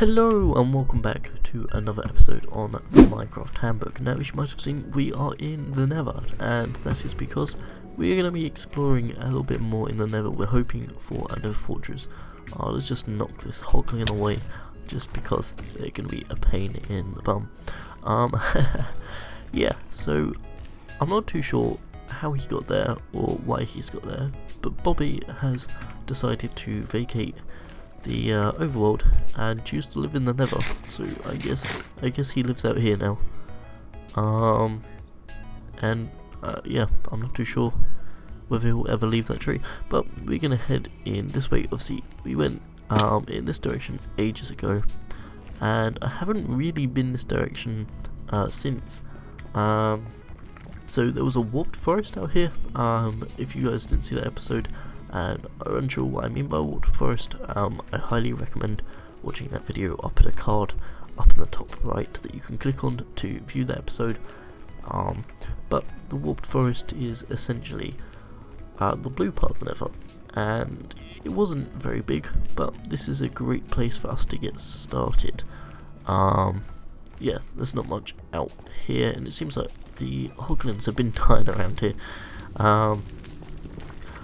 Hello and welcome back to another episode on Minecraft Handbook. Now, as you might have seen, we are in the Nether, and that is because we're going to be exploring a little bit more in the Nether. We're hoping for a Nether Fortress. Let's just knock this hoglin away, just because they're going to be a pain in the bum. Yeah, so I'm not too sure how he got there or why he's got there, but Bobby has decided to vacate the overworld and choose to live in the Nether. So I guess he lives out here now. Yeah, I'm not too sure whether he'll ever leave that tree. But we're gonna head in this way. Obviously, we went in this direction ages ago, and I haven't really been this direction since. So there was a warped forest out here. If you guys didn't see that episode and are unsure what I mean by warped forest, I highly recommend watching that video. I'll put a card up in the top right that you can click on to view that episode. But the warped forest is essentially the blue part of the Nether, and it wasn't very big, but this is a great place for us to get started. Yeah, there's not much out here, and it seems like the hoglins have been dying around here.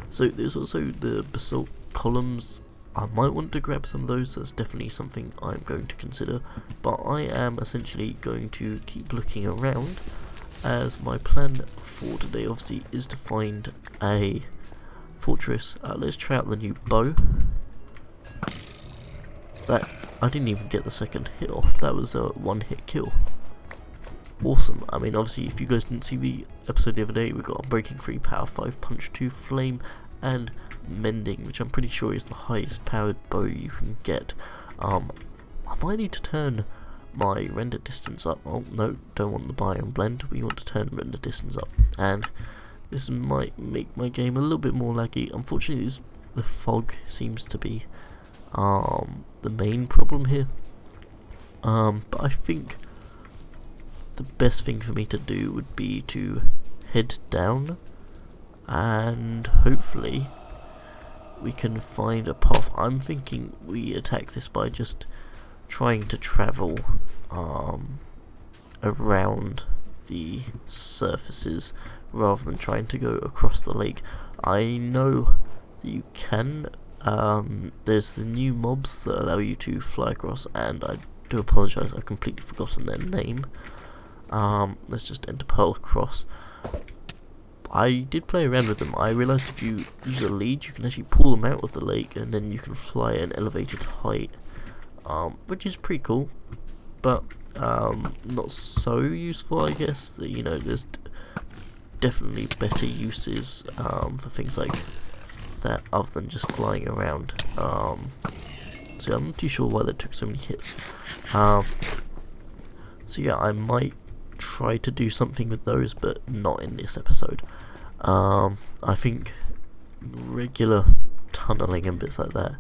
So there's also the basalt columns. I might want to grab some of those. That's definitely something I'm going to consider, but I am essentially going to keep looking around, as my plan for today obviously is to find a fortress. Let's try out the new bow. That, I didn't even get the second hit off. That was a one-hit kill. Awesome. I mean, obviously, if you guys didn't see the episode the other day, we got Breaking 3, Power 5, Punch 2, Flame, and Mending, which I'm pretty sure is the highest powered bow you can get. I might need to turn my render distance up. Oh no, don't want the biome blend. We want to turn render distance up, and this might make my game a little bit more laggy. Unfortunately, the fog seems to be the main problem here. But I think the best thing for me to do would be to head down, and hopefully we can find a path. I'm thinking we attack this by just trying to travel around the surfaces rather than trying to go across the lake. I know that you can. There's the new mobs that allow you to fly across, and I do apologise, I've completely forgotten their name. Let's just enter pearl across. I did play around with them. I realised if you use a lead, you can actually pull them out of the lake, and then you can fly at an elevated height, which is pretty cool, but not so useful, I guess. You know, there's definitely better uses for things like that other than just flying around. So I'm not too sure why that took so many hits. So yeah, I might try to do something with those, but not in this episode. I think regular tunneling and bits like that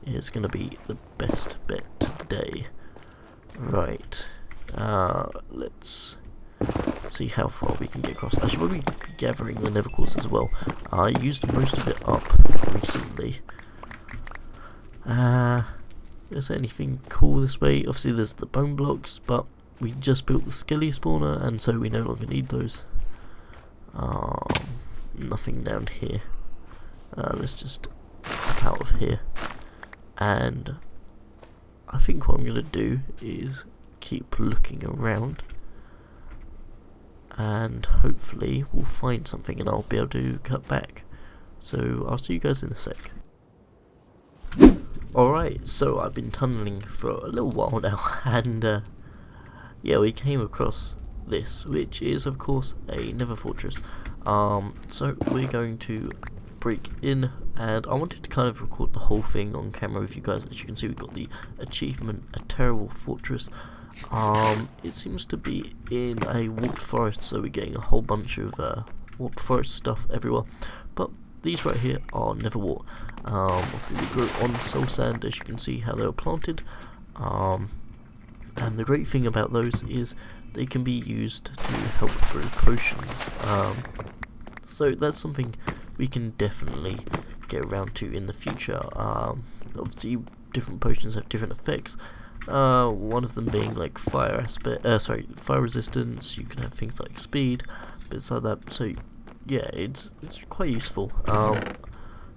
is going to be the best bet today. Right, let's see how far we can get across. I should probably be gathering the nether quartz as well. I used most of it up recently. Is there anything cool this way? Obviously there's the bone blocks, but we just built the skelly spawner, and so we no longer need those. Nothing down here. Let's just hop out of here. And I think what I'm going to do is keep looking around, and hopefully we'll find something and I'll be able to cut back. So I'll see you guys in a sec. Alright, so I've been tunneling for a little while now, and yeah, we came across this, which is of course a Nether Fortress. So we're going to break in, and I wanted to kind of record the whole thing on camera with you guys. As you can see, we've got the achievement, a terrible fortress. It seems to be in a warped forest, so we're getting a whole bunch of warped forest stuff everywhere. But these right here are never warped. Obviously they grow on soul sand, as you can see how they were planted. And the great thing about those is they can be used to help grow potions. So that's something we can definitely get around to in the future. Obviously different potions have different effects, One of them being like fire resistance. You can have things like speed, bits like that. So yeah, it's quite useful.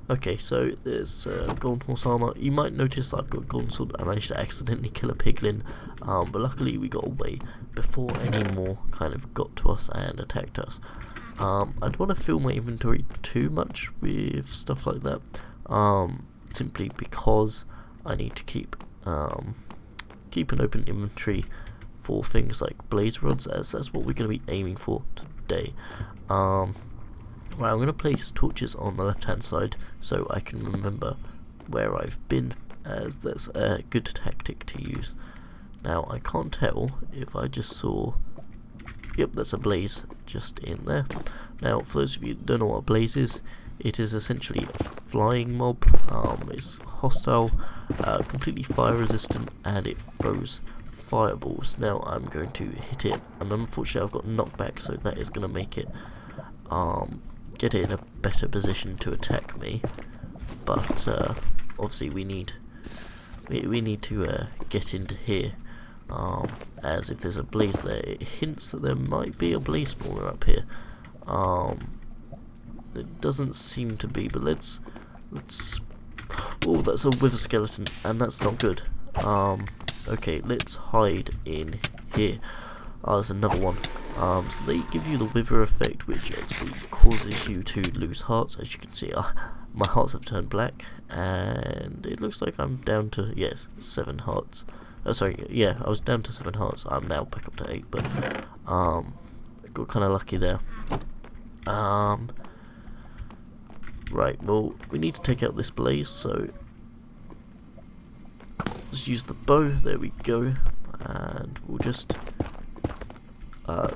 Okay, so there's golden horse armor. You might notice I've got golden sword. I managed to accidentally kill a piglin, but luckily we got away before any more kind of got to us and attacked us. I don't want to fill my inventory too much with stuff like that, simply because I need to keep an open inventory for things like blaze rods, as that's what we're going to be aiming for today. Right, I'm going to place torches on the left hand side so I can remember where I've been, as that's a good tactic to use. Now I can't tell if I just saw, yep, that's a blaze just in there. Now for those of you that don't know what a blaze is, it is essentially a flying mob. It's hostile, completely fire resistant, and it throws fireballs. Now I'm going to hit it, and unfortunately I've got knockback, so that is going to make it get it in a better position to attack me. But obviously we need to get into here, as if there's a blaze there, it hints that there might be a blaze spawner up here. It doesn't seem to be, but let's oh, that's a wither skeleton, and that's not good. Okay, let's hide in here. There's another one. So they give you the wither effect, which actually causes you to lose hearts. As you can see, my hearts have turned black, and it looks like I'm down to, yes, 7 hearts. Sorry, yeah, I was down to 7 hearts. I'm now back up to 8, but I got kind of lucky there. Right, well, we need to take out this blaze, so let's use the bow. There we go, and we'll just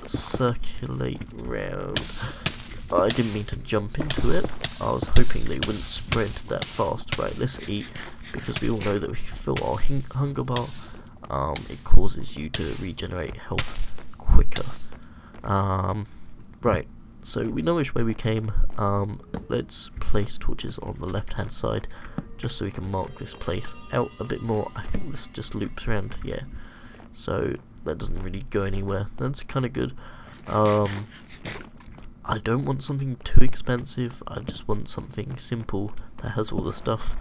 circulate round. I didn't mean to jump into it. I was hoping they wouldn't spread that fast. Right, let's eat, because we all know that if you fill our hunger bar, it causes you to regenerate health quicker. Right, so we know which way we came. Let's place torches on the left hand side, just so we can mark this place out a bit more. I think this just loops around, yeah, so that doesn't really go anywhere. That's kind of good. I don't want something too expensive, I just want something simple that has all the stuff,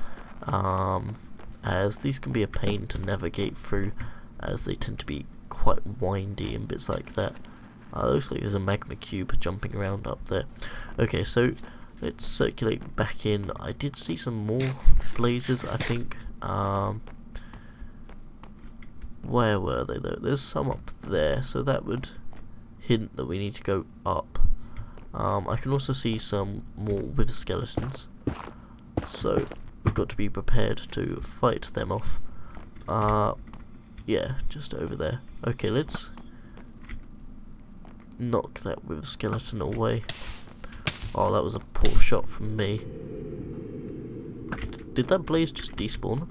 as these can be a pain to navigate through, as they tend to be quite windy and bits like that. Looks like there's a magma cube jumping around up there. Okay, so let's circulate back in. I did see some more blazes, I think. Where were they though? There's some up there, so that would hint that we need to go up. I can also see some more wither skeletons, so we've got to be prepared to fight them off. Yeah, just over there. Okay, let's knock that wither skeleton away. Oh, that was a poor shot from me. Did that blaze just despawn?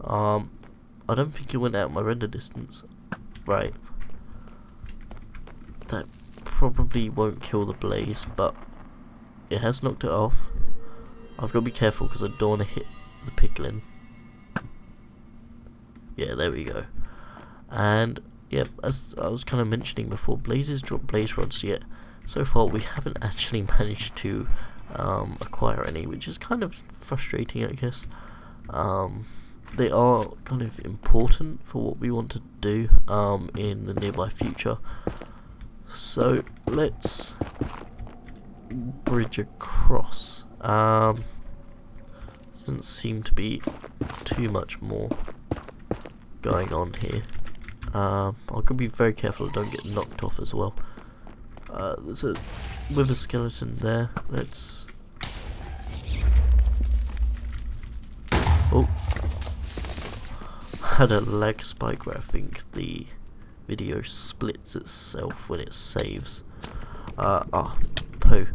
I don't think it went out my render distance. Right. That probably won't kill the blaze, but it has knocked it off. I've got to be careful because I don't want to hit the piglin. Yeah, there we go. And yeah, as I was kind of mentioning before, blazes drop blaze rods, yet so far we haven't actually managed to acquire any, which is kind of frustrating, I guess. They are kind of important for what we want to do in the nearby future. So let's bridge across. Doesn't seem to be too much more going on here. I've got to be very careful I don't get knocked off as well. There's a wither skeleton there. Let's... Oh! Had a lag spike where I think the video splits itself when it saves. Poo.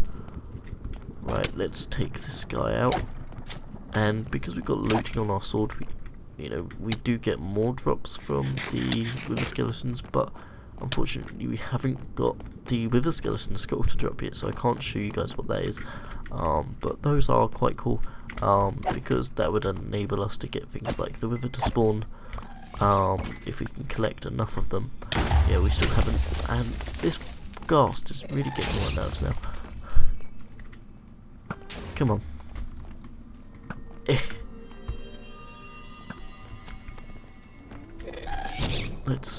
Right, let's take this guy out. And because we've got looting on our sword, we do get more drops from the wither skeletons, but unfortunately we haven't got the wither skeleton skull to drop yet, so I can't show you guys what that is. But those are quite cool, because that would enable us to get things like the wither to spawn, if we can collect enough of them. Yeah, we still haven't, and this ghast is really getting on my nerves now. Come on.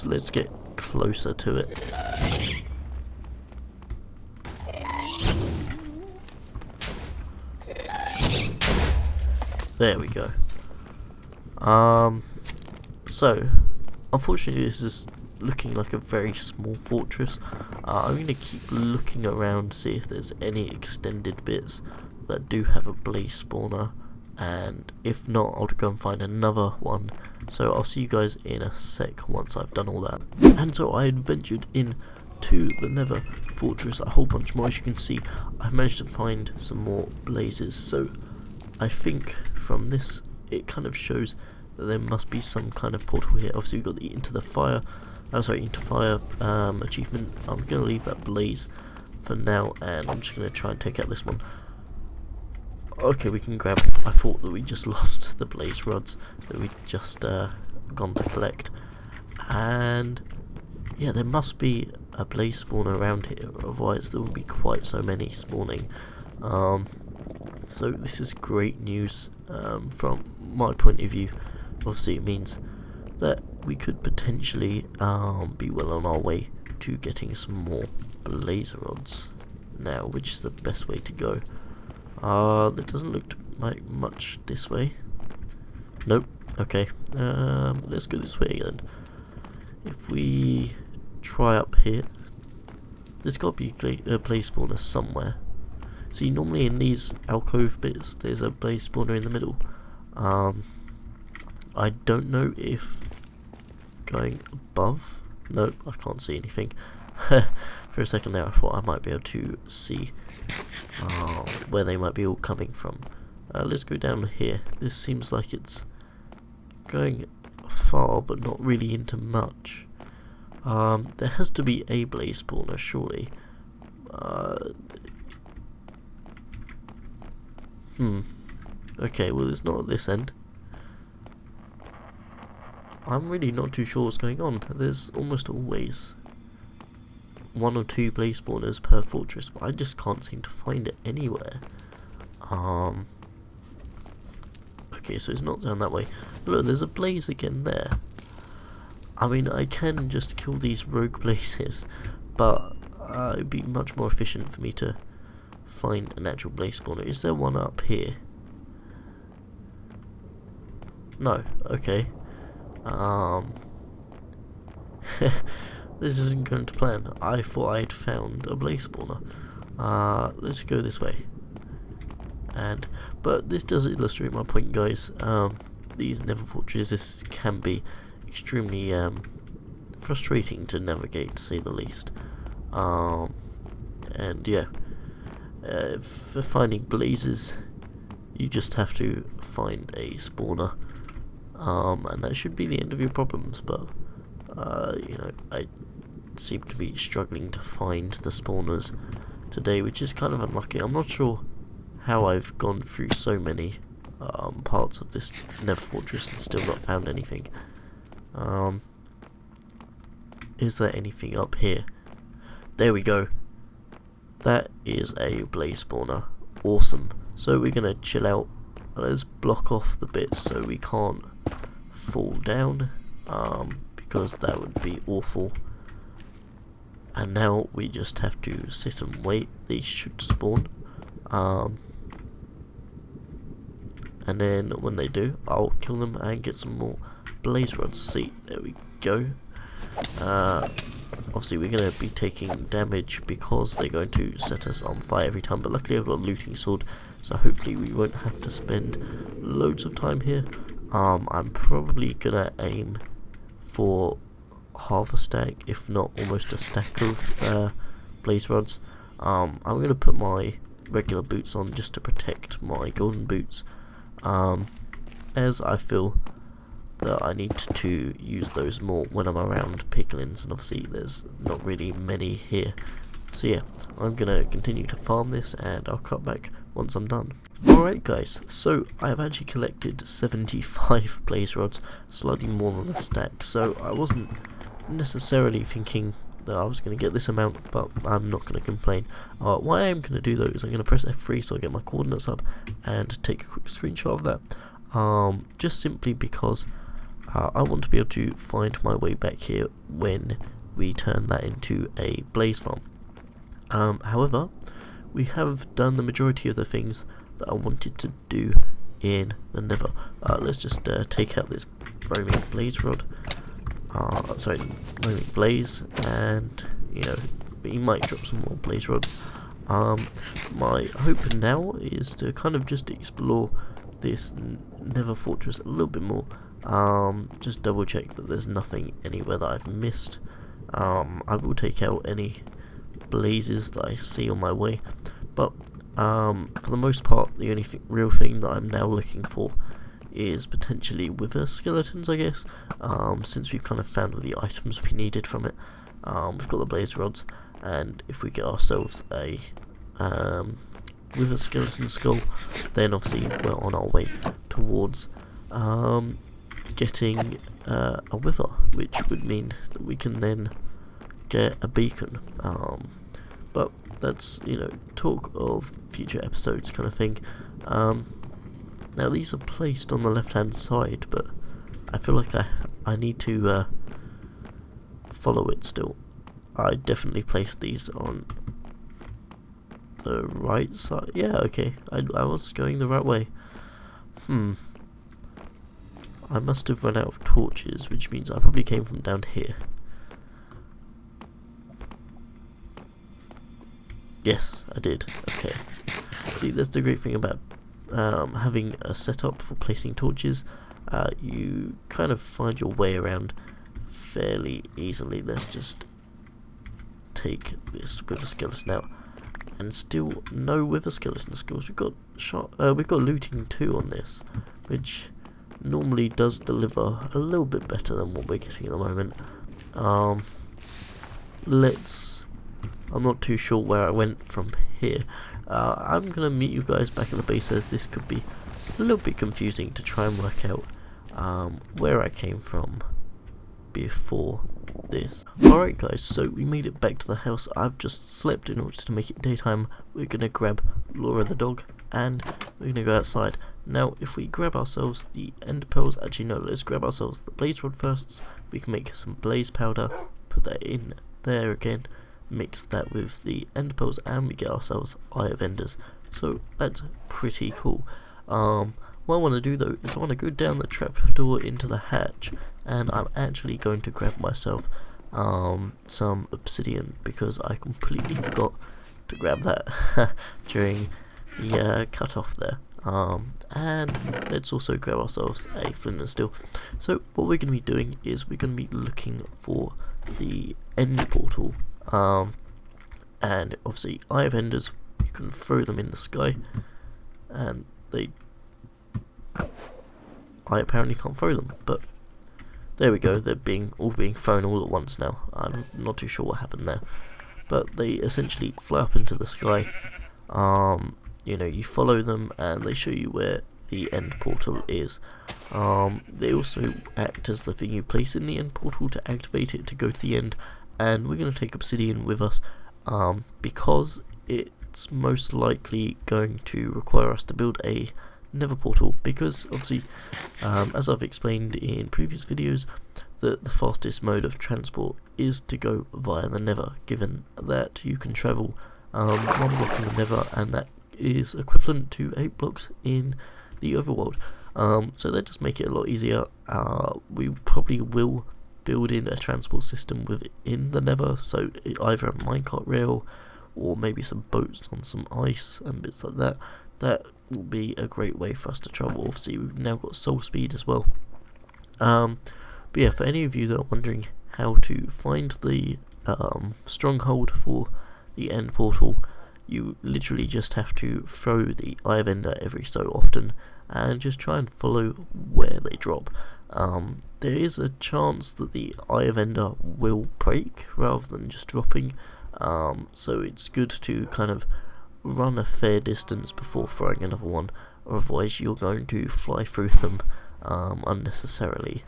Let's get closer to it. There we go. So unfortunately this is looking like a very small fortress. I'm going to keep looking around to see if there's any extended bits that do have a blaze spawner, and if not, I'll go and find another one. So I'll see you guys in a sec once I've done all that. And so I adventured into the Nether Fortress a whole bunch more. As you can see, I've managed to find some more blazes. So I think from this it kind of shows that there must be some kind of portal here. Obviously we've got the into fire achievement. I'm going to leave that blaze for now, and I'm just going to try and take out this one. Okay, we can grab. I thought that we just lost the blaze rods that we just gone to collect, and yeah, there must be a blaze spawner around here, otherwise there will be quite so many spawning. So this is great news from my point of view. Obviously it means that we could potentially be well on our way to getting some more blaze rods now, which is the best way to go. There doesn't look like much this way. Nope. Okay. Let's go this way then. If we try up here, there's got to be a blaze spawner somewhere. See, normally in these alcove bits, there's a blaze spawner in the middle. I don't know if going above. Nope, I can't see anything. For a second there, I thought I might be able to see where they might be all coming from. Let's go down here. This seems like it's going far, but not really into much. There has to be a blaze spawner, surely. Okay, well, it's not at this end. I'm really not too sure what's going on. There's almost always 1 or 2 blaze spawners per fortress, but I just can't seem to find it anywhere. Okay, so it's not down that way. Look, there's a blaze again there. I mean, I can just kill these rogue blazes, but it'd be much more efficient for me to find an actual blaze spawner. Is there one up here? No. Okay. This isn't going to plan. I thought I'd found a blaze spawner. Let's go this way. But this does illustrate my point, guys. These Nether Fortresses can be extremely frustrating to navigate, to say the least. And yeah, for finding blazes, you just have to find a spawner, and that should be the end of your problems. But you know, I seem to be struggling to find the spawners today, which is kind of unlucky. I'm not sure how I've gone through so many parts of this Nether Fortress and still not found anything. Is there anything up here? There we go. That is a blaze spawner. Awesome. So we're gonna chill out. Let's block off the bits so we can't fall down, because that would be awful. And now we just have to sit and wait. These should spawn. And then when they do, I'll kill them and get some more blaze rods. See, there we go. Obviously we're going to be taking damage because they're going to set us on fire every time, but luckily I've got a looting sword, so hopefully we won't have to spend loads of time here. I'm probably going to aim for half a stack, if not almost a stack of blaze rods. I'm going to put my regular boots on just to protect my golden boots, as I feel that I need to use those more when I'm around piglins, and obviously there's not really many here So yeah, I'm gonna continue to farm this, and I'll cut back once I'm done. Alright guys, so I have actually collected 75 blaze rods, slightly more than a stack, so I wasn't necessarily thinking that I was going to get this amount, but I'm not going to complain. What I am going to do though is I'm going to press F3 so I get my coordinates up and take a quick screenshot of that, just simply because I want to be able to find my way back here when we turn that into a blaze farm. However, we have done the majority of the things that I wanted to do in the Nether. Let's just take out this roaming blaze rod. Sorry, roaming blaze, and you know, we might drop some more blaze rods. My hope now is to kind of just explore this Nether Fortress a little bit more. Just double check that there's nothing anywhere that I've missed. I will take out any blazes that I see on my way, but for the most part, the only real thing that I'm now looking for is potentially wither skeletons, I guess, since we've kind of found all the items we needed from it. We've got the blaze rods, and if we get ourselves a wither skeleton skull, then obviously we're on our way towards getting a wither, which would mean that we can then get a beacon. But that's, you know, talk of future episodes kind of thing. Now these are placed on the left hand side, but I feel like I need to follow it still. I definitely placed these on the right side. Yeah, okay, I was going the right way. I must have run out of torches, which means I probably came from down here. Yes, I did. Okay. See, that's the great thing about having a setup for placing torches. You kind of find your way around fairly easily. Let's just take this wither skeleton out, and still no wither skeleton skulls. We've got looting 2 on this, which normally does deliver a little bit better than what we're getting at the moment. I'm not too sure where I went from here. I'm gonna meet you guys back at the base, as this could be a little bit confusing to try and work out where I came from before this. Alright guys, so we made it back to the house. I've just slept in order to make it daytime. We're gonna grab Laura the dog, and we're gonna go outside. Now if we grab ourselves the end pearls, actually no, let's grab ourselves the blaze rod first. We can make some blaze powder, put that in there again, mix that with the end pearls, and we get ourselves Eye of Enders. So that's pretty cool. What I want to do though is I want to go down the trapdoor into the hatch, and I'm actually going to grab myself some obsidian, because I completely forgot to grab that during the cut off there. And let's also grab ourselves a flint and steel. So what we're going to be doing is we're going to be looking for the end portal. And obviously Eye of Enders, you can throw them in the sky, and I apparently can't throw them, but there we go, they're all being thrown all at once now. I'm not too sure what happened there, but they essentially fly up into the sky. You know, you follow them and they show you where the end portal is. They also act as the thing you place in the end portal to activate it to go to the end, and we're going to take obsidian with us, because it's most likely going to require us to build a Nether portal, because obviously, as I've explained in previous videos, the fastest mode of transport is to go via the Nether, given that you can travel 1 block in the Nether, and that is equivalent to 8 blocks in the overworld. So that does make it a lot easier. We probably will build in a transport system within the Nether, so either a minecart rail or maybe some boats on some ice and bits like that. That will be a great way for us to travel. Obviously we've now got soul speed as well. But yeah, for any of you that are wondering how to find the stronghold for the end portal, you literally just have to throw the Eye of Ender every so often and just try and follow where they drop. There is a chance that the Eye of Ender will break rather than just dropping, So it's good to kind of run a fair distance before throwing another one, or otherwise you're going to fly through them unnecessarily.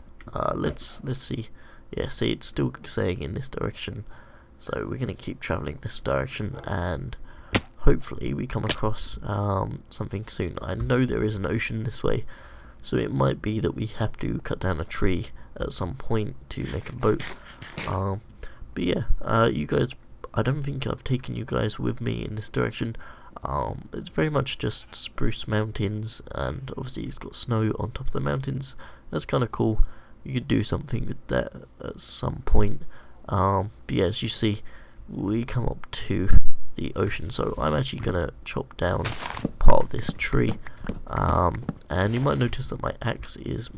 Let's see. Yeah, see, it's still saying in this direction, so we're gonna keep traveling this direction, and hopefully we come across something soon. I know there is an ocean this way, so it might be that we have to cut down a tree at some point to make a boat. But yeah, you guys, I don't think I've taken you guys with me in this direction. It's very much just spruce mountains, and obviously it's got snow on top of the mountains. That's kind of cool. You could do something with that at some point. But yeah, as you see, we come up to the ocean, so I'm actually gonna chop down part of this tree. And you might notice that my axe is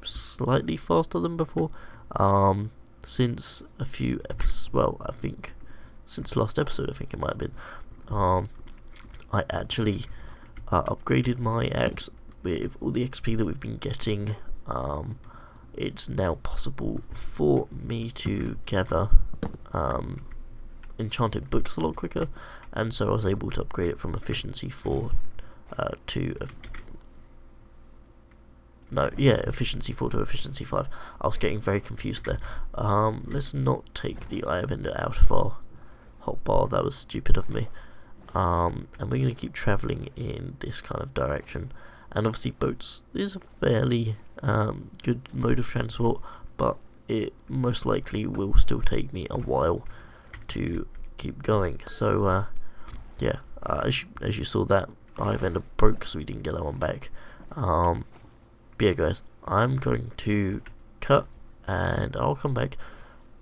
slightly faster than before. Since a few episodes, well, I think since last episode, I think it might have been. I actually upgraded my axe with all the XP that we've been getting. It's now possible for me to gather enchanted books a lot quicker, and so I was able to upgrade it from efficiency 4 to efficiency 4 to efficiency 5. I was getting very confused there. Let's not take the Eye of Ender out of our hotbar. That was stupid of me. And we're going to keep travelling in this kind of direction. And obviously boats is a fairly good mode of transport, but it most likely will still take me a while to keep going. So yeah, as you saw, that Eye of Ender broke, so we didn't get that one back. But yeah guys, I'm going to cut, and I'll come back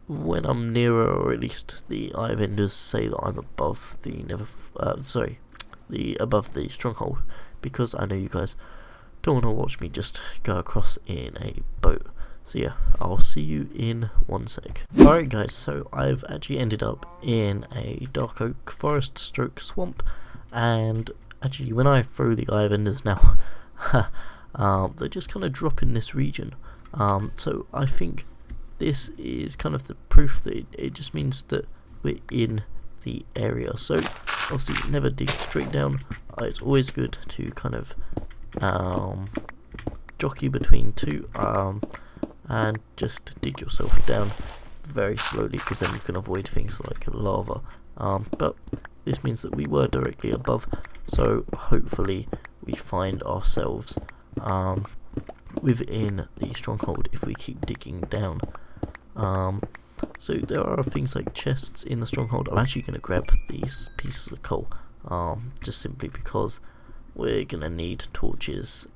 when I'm nearer, or at least the Eye of Enders say that I'm above the above the Stronghold, because I know you guys don't want to watch me just go across in a boat. So yeah, I'll see you in one sec. Alright guys, so I've actually ended up in a dark oak forest stroke swamp, and actually when I throw the Eye of Enders now, they just kind of drop in this region. So I think this is kind of the proof that it just means that we're in the area. So obviously never dig straight down. It's always good to kind of jockey between two, and just dig yourself down very slowly, because then you can avoid things like lava. But this means that we were directly above, so hopefully we find ourselves within the Stronghold if we keep digging down. So there are things like chests in the Stronghold. I'm actually going to grab these pieces of coal, just simply because we're going to need torches.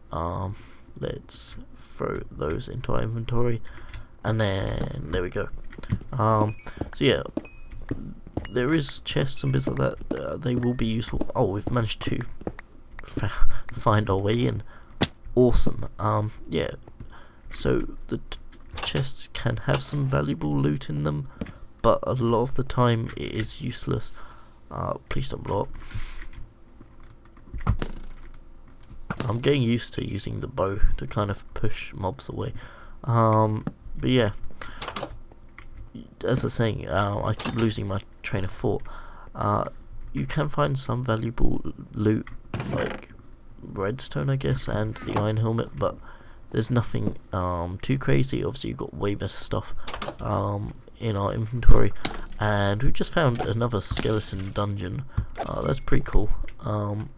Let's throw those into our inventory, and then there we go. So yeah, there is chests and bits like that. They will be useful. Oh, we've managed to find our way in. Awesome. Yeah, so the chests can have some valuable loot in them, but a lot of the time it is useless. Please don't blow up. I'm getting used to using the bow to kind of push mobs away. But yeah, as I was saying, I keep losing my train of thought. You can find some valuable loot, like redstone, I guess, and the iron helmet, but there's nothing too crazy. Obviously you've got way better stuff in our inventory, and we've just found another skeleton dungeon. That's pretty cool,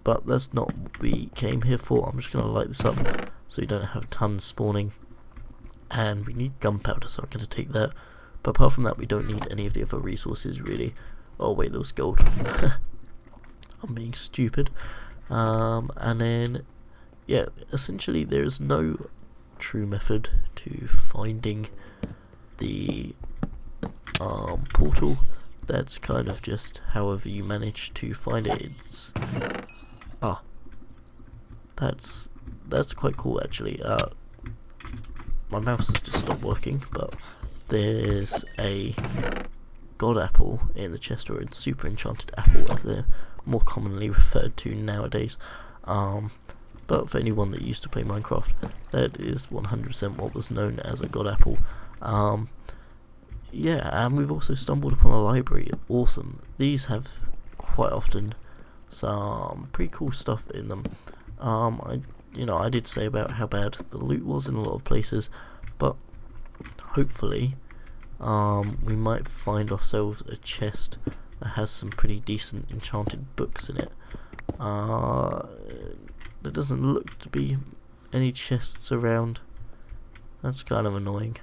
but that's not what we came here for. I'm just going to light this up so you don't have tons spawning, and we need gunpowder, so I'm going to take that. But apart from that, we don't need any of the other resources really. Oh wait, there was gold. I'm being stupid. And then yeah, essentially there's no true method to finding the portal. That's kind of just however you manage to find it. It's that's quite cool actually. My mouse has just stopped working, but there's a god apple in the chest, or a super enchanted apple as they're more commonly referred to nowadays. But for anyone that used to play Minecraft, that is 100% what was known as a god apple. yeah, and we've also stumbled upon a library. Awesome. These have quite often some pretty cool stuff in them. I did say about how bad the loot was in a lot of places, but hopefully we might find ourselves a chest that has some pretty decent enchanted books in it. There doesn't look to be any chests around. That's kind of annoying.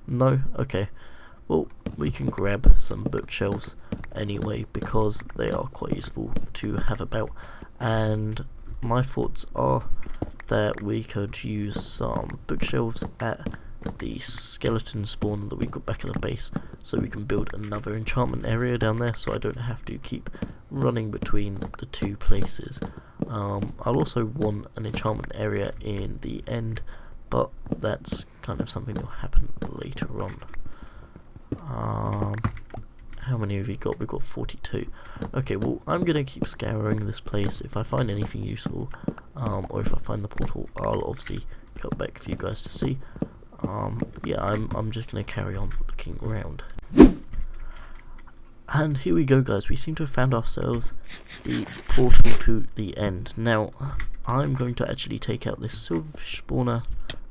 No? Okay. Well, we can grab some bookshelves anyway, because they are quite useful to have about, and my thoughts are that we could use some bookshelves at the skeleton spawn that we got back at the base, so we can build another enchantment area down there, so I don't have to keep running between the two places. I'll also want an enchantment area in the end, but that's kind of something that will happen later on. How many have we got? We've got 42. Okay, well, I'm gonna keep scouring this place. If I find anything useful, or if I find the portal, I'll obviously cut back for you guys to see. Yeah, I'm just gonna carry on looking around. And here we go, guys. We seem to have found ourselves the portal to the end. Now, I'm going to actually take out this silverfish spawner,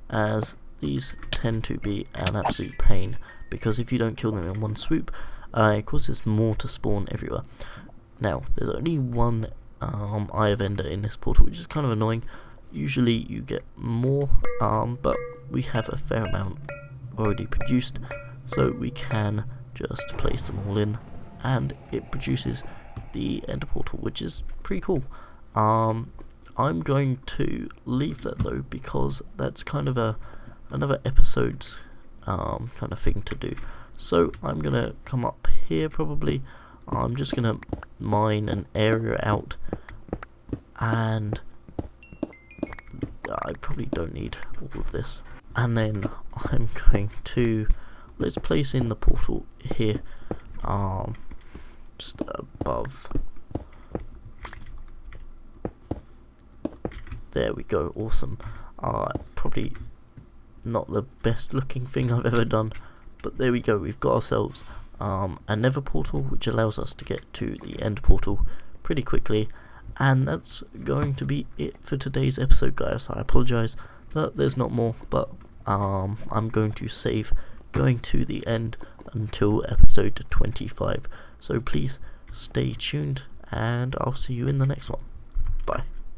as these tend to be an absolute pain, because if you don't kill them in one swoop, it causes more to spawn everywhere. Now, there's only one Eye of Ender in this portal, which is kind of annoying. Usually you get more, but we have a fair amount already produced, so we can just place them all in, and it produces the Ender portal, which is pretty cool. I'm going to leave that though, because that's kind of another episode's kind of thing to do. So I'm gonna come up here probably. I'm just gonna mine an area out, and I probably don't need all of this. And then I'm going to, let's place in the portal here, just above. There we go, awesome. Probably not the best looking thing I've ever done, but there we go. We've got ourselves a Nether portal, which allows us to get to the end portal pretty quickly. And that's going to be it for today's episode, guys. I apologise that there's not more, but I'm going to save going to the end until episode 25. So please stay tuned, and I'll see you in the next one. Bye.